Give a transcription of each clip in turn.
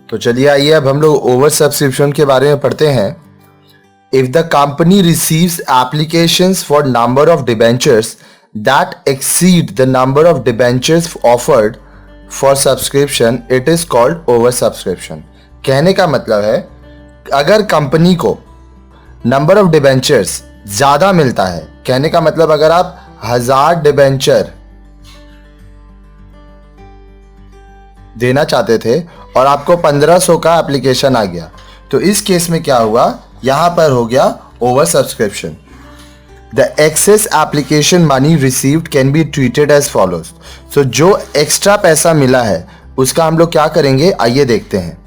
तो चलिए आइए अब हम लोग ओवर सब्सक्रिप्शन के बारे में पढ़ते हैं। If the company receives applications for number of debentures that exceed the number of debentures offered for subscription it is called over subscription. कहने का मतलब है अगर कंपनी को नंबर ऑफ डिबेंचर्स ज्यादा मिलता है, कहने का मतलब अगर आप 1000 डिबेंचर देना चाहते थे और आपको 1500 का एप्लीकेशन आ गया, तो इस केस में क्या हुआ, यहां पर हो गया over subscription. The excess application money received can be treated as follows. So जो एक्स्ट्रा पैसा मिला है उसका हम लोग क्या करेंगे, आइए देखते हैं।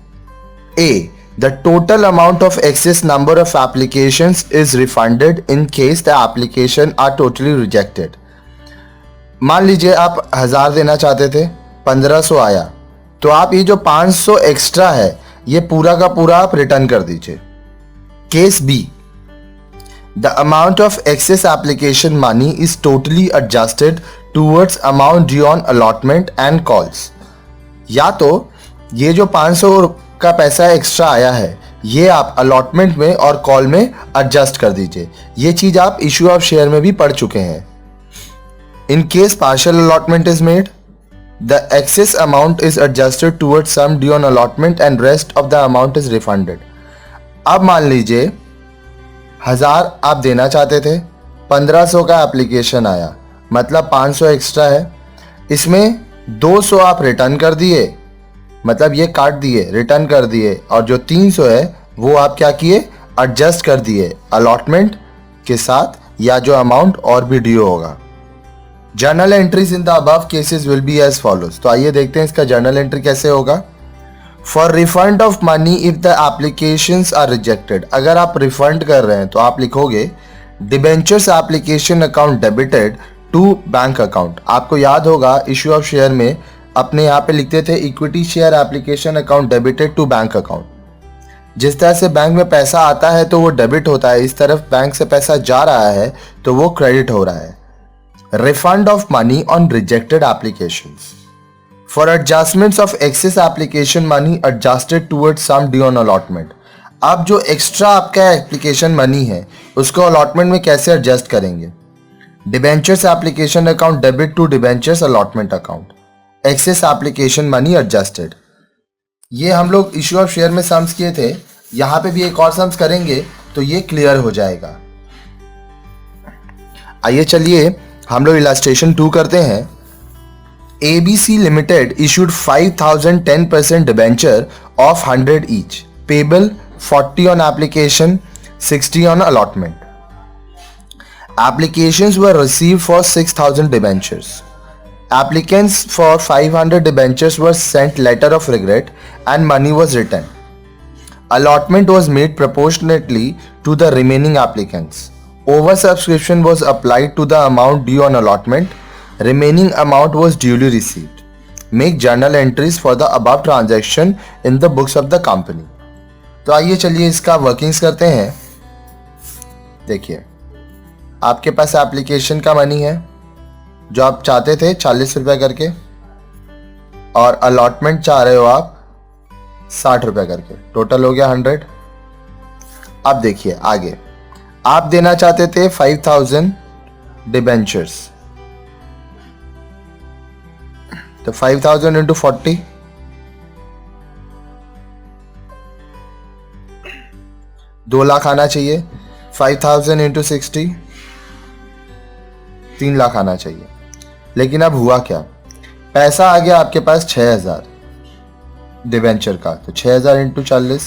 ए, the total amount of excess number of applications is refunded in case the application are totally rejected। मान लीजिए आप 1000 देना चाहते थे, 1500 आया, तो आप ये जो 500 एक्स्ट्रा है ये पूरा का पूरा आप रिटर्न कर दीजिए। Case B, the amount of excess application money is totally adjusted towards amount due on allotment and calls। या तो ये जो 500 का पैसा एक्स्ट्रा आया है ये आप अलॉटमेंट में और कॉल में एडजस्ट कर दीजिए। ये चीज आप इश्यू ऑफ शेयर में भी पढ़ चुके हैं। In case partial allotment is made, the excess amount is adjusted towards sum due on allotment and rest of the amount is refunded. अब मान लीजिए 1000 आप देना चाहते थे, 1500 का एप्लीकेशन आया, मतलब 500 एक्स्ट्रा है, इसमें 200 आप रिटर्न कर दिए, मतलब ये काट दिए, रिटर्न कर दिए, और जो 300 है वो आप क्या किए, एडजस्ट कर दिए अलॉटमेंट के साथ, या जो अमाउंट और भी ड्यू होगा। Journal entries in the above cases will be as follows. तो आइए देखते हैं इसका जर्नल एंट्री कैसे होगा। For refund of money if the applications are rejected, अगर आप रिफंड कर रहे हैं तो आप लिखोगे debentures application account debited to bank account. आपको याद होगा इश्यू ऑफ शेयर में अपने यहाँ पे लिखते थे equity share application account debited to bank account. जिस तरह से बैंक में पैसा आता है तो वो डेबिट होता है, इस तरफ बैंक से पैसा जा रहा है तो वो क्रेडिट हो रहा है। Refund of money on rejected applications, for adjustments of excess application money adjusted towards sum due on allotment. अब जो एक्स्ट्रा आपका एप्लीकेशन मनी है उसको अलॉटमेंट में कैसे एडजस्ट करेंगे। Debentures application account debit to debentures allotment account, excess application money adjusted. ये हम लोग इश्यू ऑफ शेयर में सम्स किए थे, यहां पे भी एक और सम्स करेंगे तो ये क्लियर हो जाएगा। आइए चलिए हम लोग इलस्ट्रेशन 2 करते हैं। ABC limited issued 5000 10% debenture of 100 each, payable 40 on application, 60 on allotment. Applications were received for 6000 debentures. Applicants for 500 debentures were sent letter of regret and money was returned. Allotment was made proportionately to the remaining applicants. Oversubscription was applied to the amount due on allotment. Remaining amount was duly received. Make journal entries for the above transaction in the books of the company. तो आइए चलिए इसका workings करते हैं। देखिए आपके पास application का money है जो आप चाहते थे 40 रुपए करके, और अलॉटमेंट चाह रहे हो आप 60 रुपए करके, टोटल हो गया 100। अब देखिए आगे आप देना चाहते थे 5000 डिबेंचर्स, तो 5000 इंटू 40, 2 लाख आना चाहिए। 5000 इंटू 60, 3 लाख आना चाहिए। लेकिन अब हुआ क्या, पैसा आ गया आपके पास 6000 डिबेंचर का, तो 6000 इंटू 40,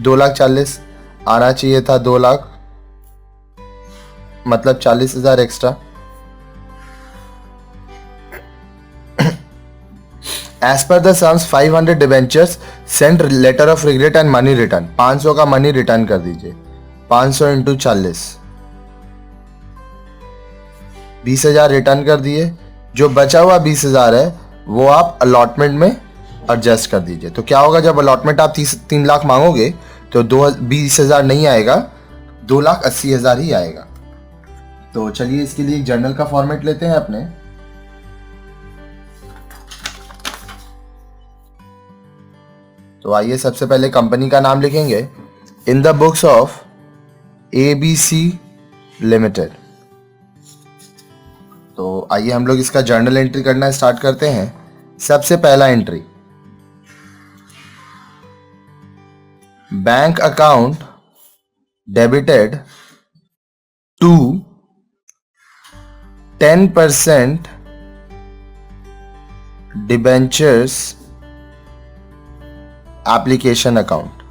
2,40,000 आना चाहिए था, 2 लाख, मतलब 40,000 extra. As per the sums 500 debentures send letter of regret and money return, 500 का मनी रिटर्न कर दीजिए। 500 इंटू 40, 20,000 रिटर्न कर दिए। जो बचा हुआ 20,000 है वो आप अलॉटमेंट में एडजस्ट कर दीजिए। तो क्या होगा, जब अलॉटमेंट आप 3 लाख मांगोगे तो 20,000 नहीं आएगा, 2,80,000 ही आएगा। तो चलिए इसके लिए एक जर्नल का फॉर्मेट लेते हैं अपने। तो आइए सबसे पहले कंपनी का नाम लिखेंगे, in the books of ABC limited. तो आइए हम लोग इसका जर्नल एंट्री करना स्टार्ट करते हैं। सबसे पहला entry, bank account debited to 10% debentures application account.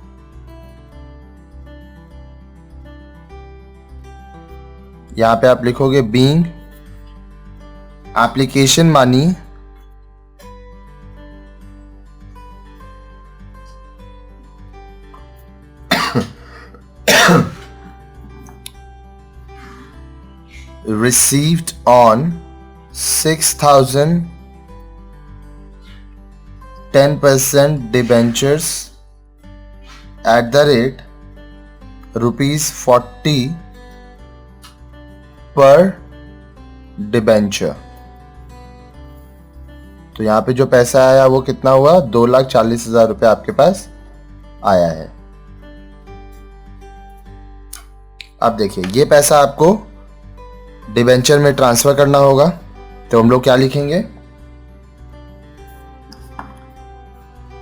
यहां पे आप लिखोगे being application money received on 6,000 10% debentures at the rate ₹40 per debenture। तो यहां पे जो पैसा आया वो कितना हुआ, 2,40,000 रुपये आपके पास आया है। अब देखिए ये पैसा आपको डिबेंचर में ट्रांसफर करना होगा, तो हम लोग क्या लिखेंगे,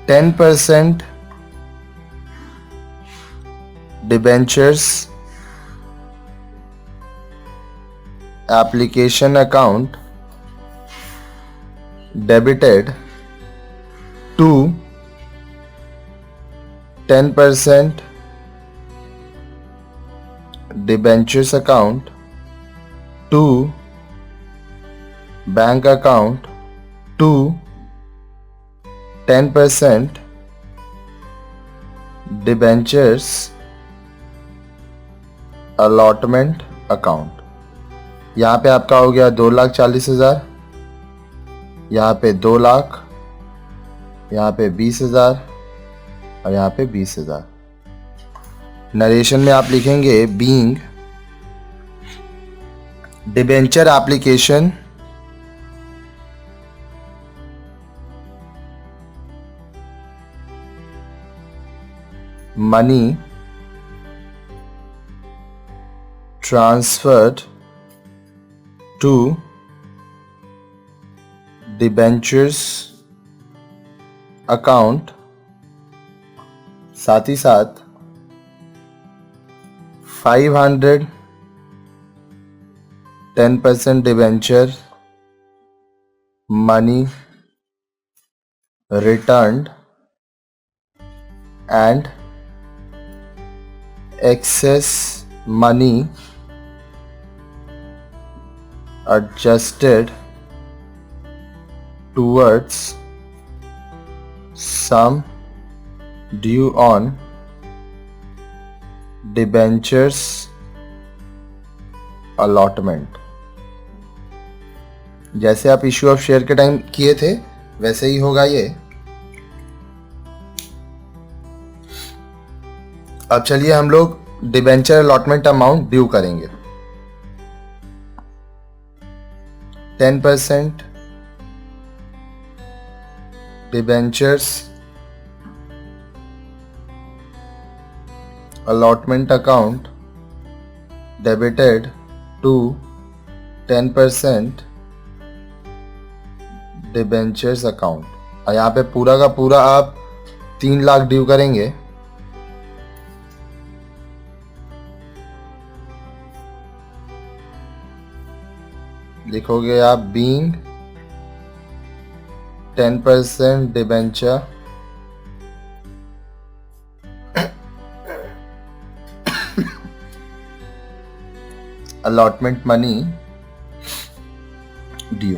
10% debentures application account debited to 10% debentures account to bank account to 10% debentures allotment account। यहाँ पे आपका हो गया 2,40,000, यहाँ पे 2 लाख, यहाँ पे 20,000 और यहाँ पे 20,000। नरेशन में आप लिखेंगे being debenture application money transferred to debentures account, साथ ही साथ 500 10% debenture money returned and excess money adjusted towards sum due on debentures allotment। जैसे आप इश्यू ऑफ शेयर के टाइम किए थे वैसे ही होगा ये। अब चलिए हम लोग डिबेंचर अलॉटमेंट अमाउंट ड्यू करेंगे। 10% debentures allotment account debited to 10% debentures account. और यहाँ पे पूरा का पूरा आप 3 लाख ड्यू करेंगे। लिखोगे आप being 10% debenture allotment money due.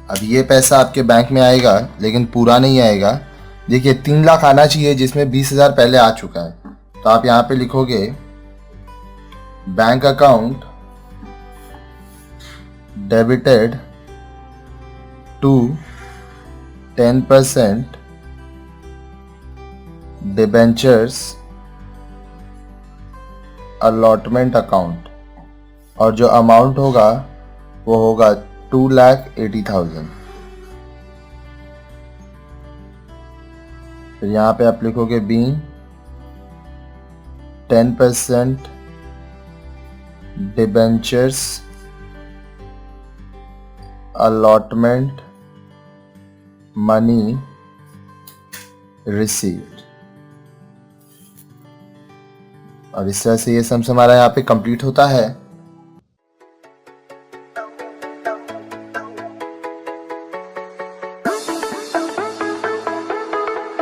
अब ये पैसा आपके बैंक में आएगा लेकिन पूरा नहीं आएगा। देखिए 3 लाख आना चाहिए जिसमें 20,000 पहले आ चुका है। तो आप यहाँ पे लिखोगे bank account debited to 10% debentures allotment account, और जो अमाउंट होगा वो होगा 2,80,000। फिर यहाँ पे आप लिखोगे being 10% debentures allotment money received. और इस तरह से ये सम्स हमारा यहाँ पे कंप्लीट होता है।